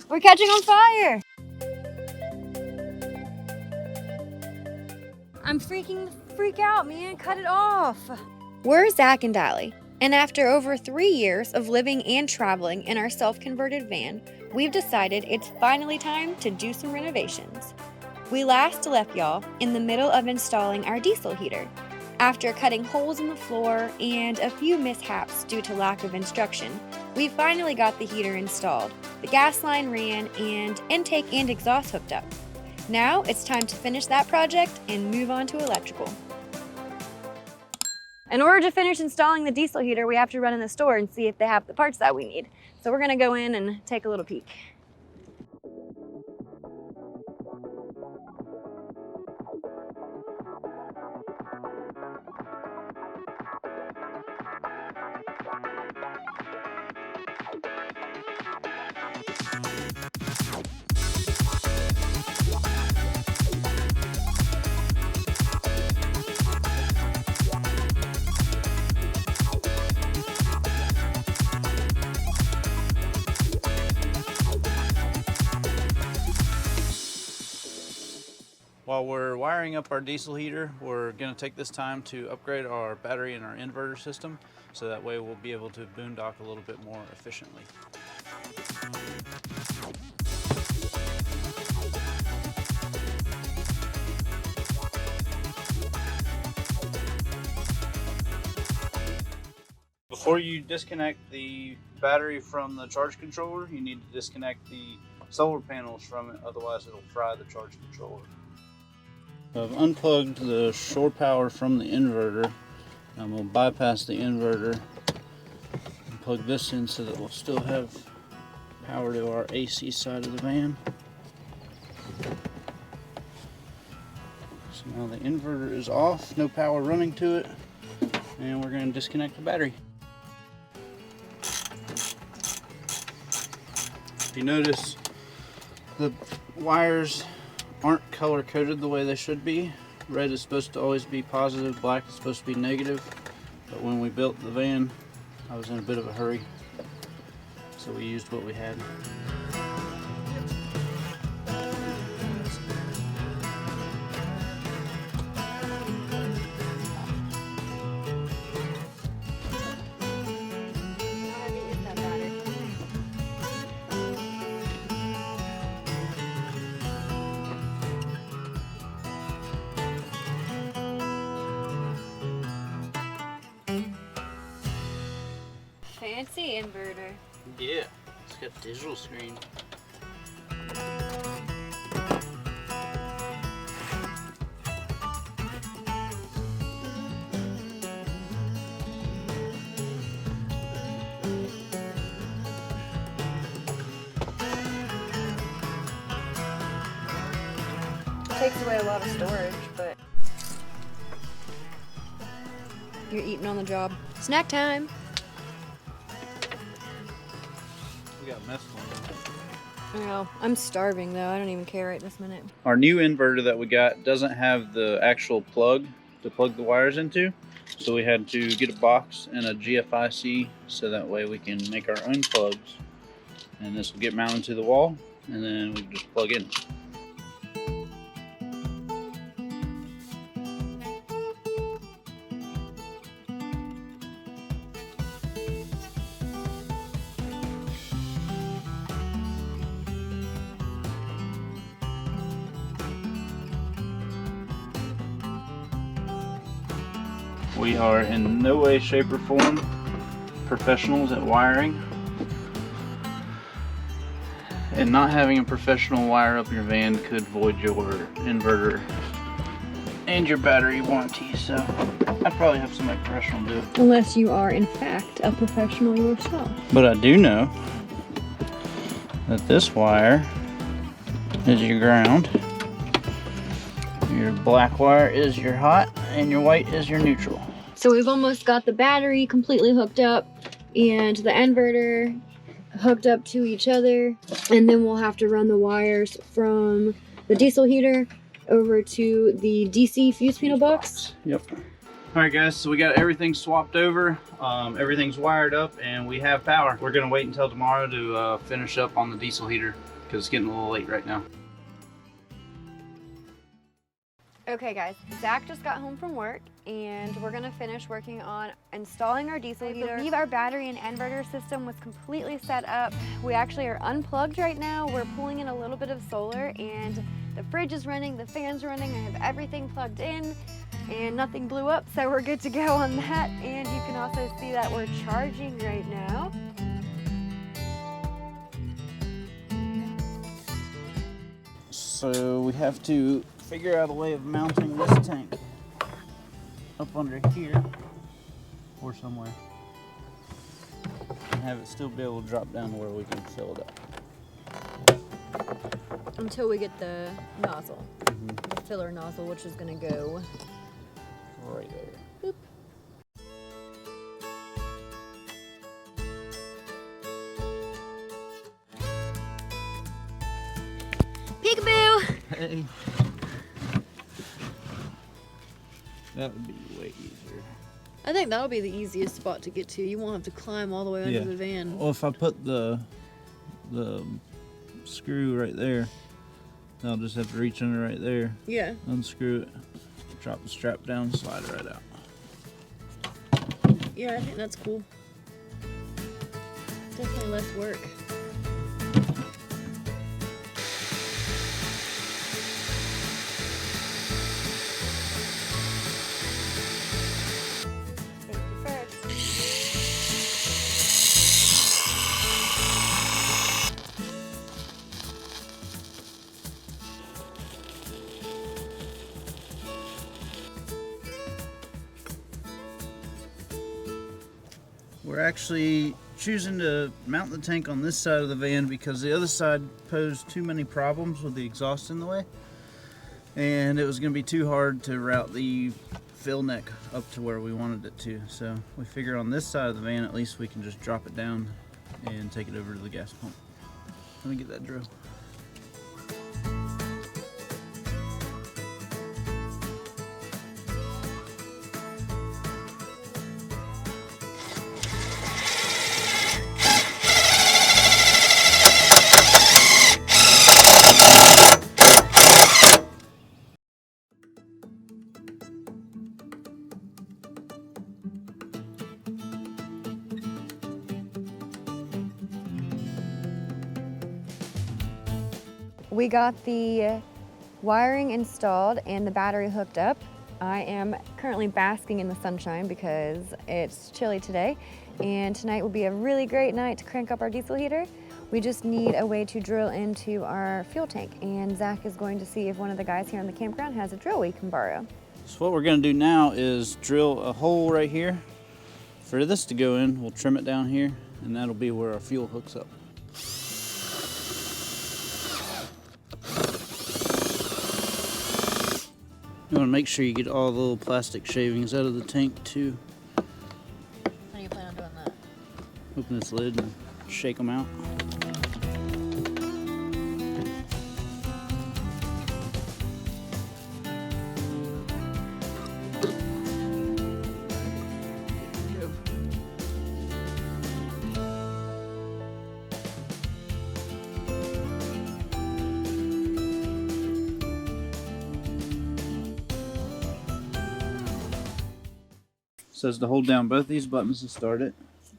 We're catching on fire! I'm freaking the freak out, man. Cut it off. We're Zach and Allie, and after over 3 years of living and traveling in our self-converted van, we've decided it's finally time to do some renovations. We last left y'all in the middle of installing our diesel heater. After cutting holes in the floor and a few mishaps due to lack of instruction, we finally got the heater installed, the gas line ran, and intake and exhaust hooked up. Now it's time to finish that project and move on to electrical. In order to finish installing the diesel heater, we have to run in the store and see if they have the parts that we need. So we're gonna go in and take a little peek. While we're wiring up our diesel heater, we're going to take this time to upgrade our battery and our inverter system, so that way we'll be able to boondock a little bit more efficiently. Before you disconnect the battery from the charge controller, you need to disconnect the solar panels from it, otherwise it'll fry the charge controller. I've unplugged the shore power from the inverter. I'm going to bypass the inverter and plug this in so that we'll still have power to our AC side of the van. So now the inverter is off, no power running to it, and we're going to disconnect the battery. If you notice, the wires aren't color coded the way they should be. Red is supposed to always be positive, black is supposed to be negative. But when we built the van, I was in a bit of a hurry, so we used what we had. Fancy inverter. Yeah, it's got a digital screen. Takes away a lot of storage, but you're eating on the job. Snack time. We got mess on. No, I'm starving though. I don't even care right this minute. Our new inverter that we got doesn't have the actual plug to plug the wires into, so we had to get a box and a GFIC so that way we can make our own plugs. And this will get mounted to the wall, and then we can just plug in. We are in no way, shape, or form professionals at wiring. And not having a professional wire up your van could void your inverter and your battery warranty. So I'd probably have somebody professional do it. Unless you are in fact a professional yourself. But I do know that this wire is your ground, your black wire is your hot, and your white is your neutral. So we've almost got the battery completely hooked up and the inverter hooked up to each other, and then we'll have to run the wires from the diesel heater over to the DC fuse panel box. Yep. Alright guys, so we got everything swapped over, everything's wired up, and we have power. We're going to wait until tomorrow to finish up on the diesel heater, because it's getting a little late right now. Okay guys, Zach just got home from work and we're gonna finish working on installing our diesel heater. I believe our battery and inverter system was completely set up. We actually are unplugged right now. We're pulling in a little bit of solar and the fridge is running, the fan's running, I have everything plugged in and nothing blew up, so we're good to go on that. And you can also see that we're charging right now. So we have to figure out a way of mounting this tank up under here or somewhere and have it still be able to drop down to where we can fill it up. Until we get the nozzle, the filler nozzle, which is gonna go Right there. boop. Peekaboo! Hey. That would be way easier. I think that'll be the easiest spot to get to. You won't have to climb all the way under the van. Well, if I put the screw right there, I'll just have to reach under right there, Yeah. unscrew it, drop the strap down, slide it right out. Yeah, I think that's cool. Definitely less work. We're actually choosing to mount the tank on this side of the van because the other side posed too many problems with the exhaust in the way, and it was going to be too hard to route the fill neck up to where we wanted it to. So we figured on this side of the van at least we can just drop it down and take it over to the gas pump. Let me get that drill. We got the wiring installed and the battery hooked up. I am currently basking in the sunshine because it's chilly today, and tonight will be a really great night to crank up our diesel heater. We just need a way to drill into our fuel tank, and Zach is going to see if one of the guys here on the campground has a drill we can borrow. So what we're going to do now is drill a hole right here. For this to go in, we'll trim it down here, and that'll be where our fuel hooks up. You want to make sure you get all the little plastic shavings out of the tank too. How do you plan on doing that? Open this lid and shake them out. Says to hold down both these buttons to start it,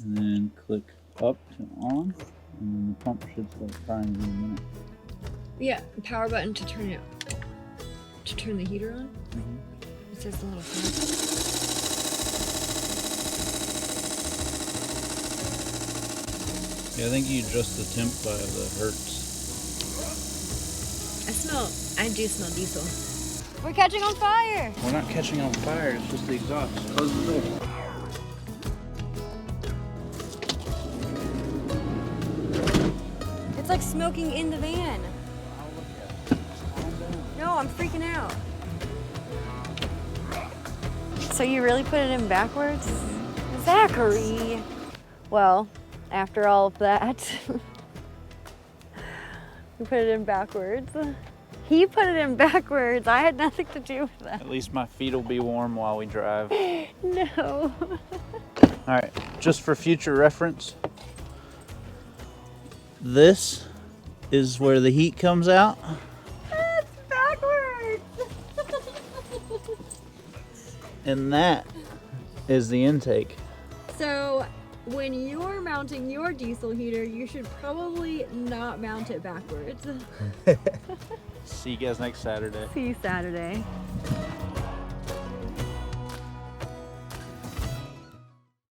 and then click up to on, and then the pump should start firing in a minute. Yeah, power button to turn it, to turn the heater on. It says the little thing. Yeah, I think you adjust the temp by the hertz. I do smell diesel. We're catching on fire! We're not catching on fire, it's just the exhaust. Close the door. It's like smoking in the van. No, I'm freaking out. So you really put it in backwards? Zachary! Well, after all of that, we put it in backwards. He put it in backwards. I had nothing to do with that. At least my feet will be warm while we drive. No. All right, just for future reference, this is where the heat comes out. It's backwards. And that is the intake. So when you're mounting your diesel heater, you should probably not mount it backwards. See you guys next Saturday. See you Saturday.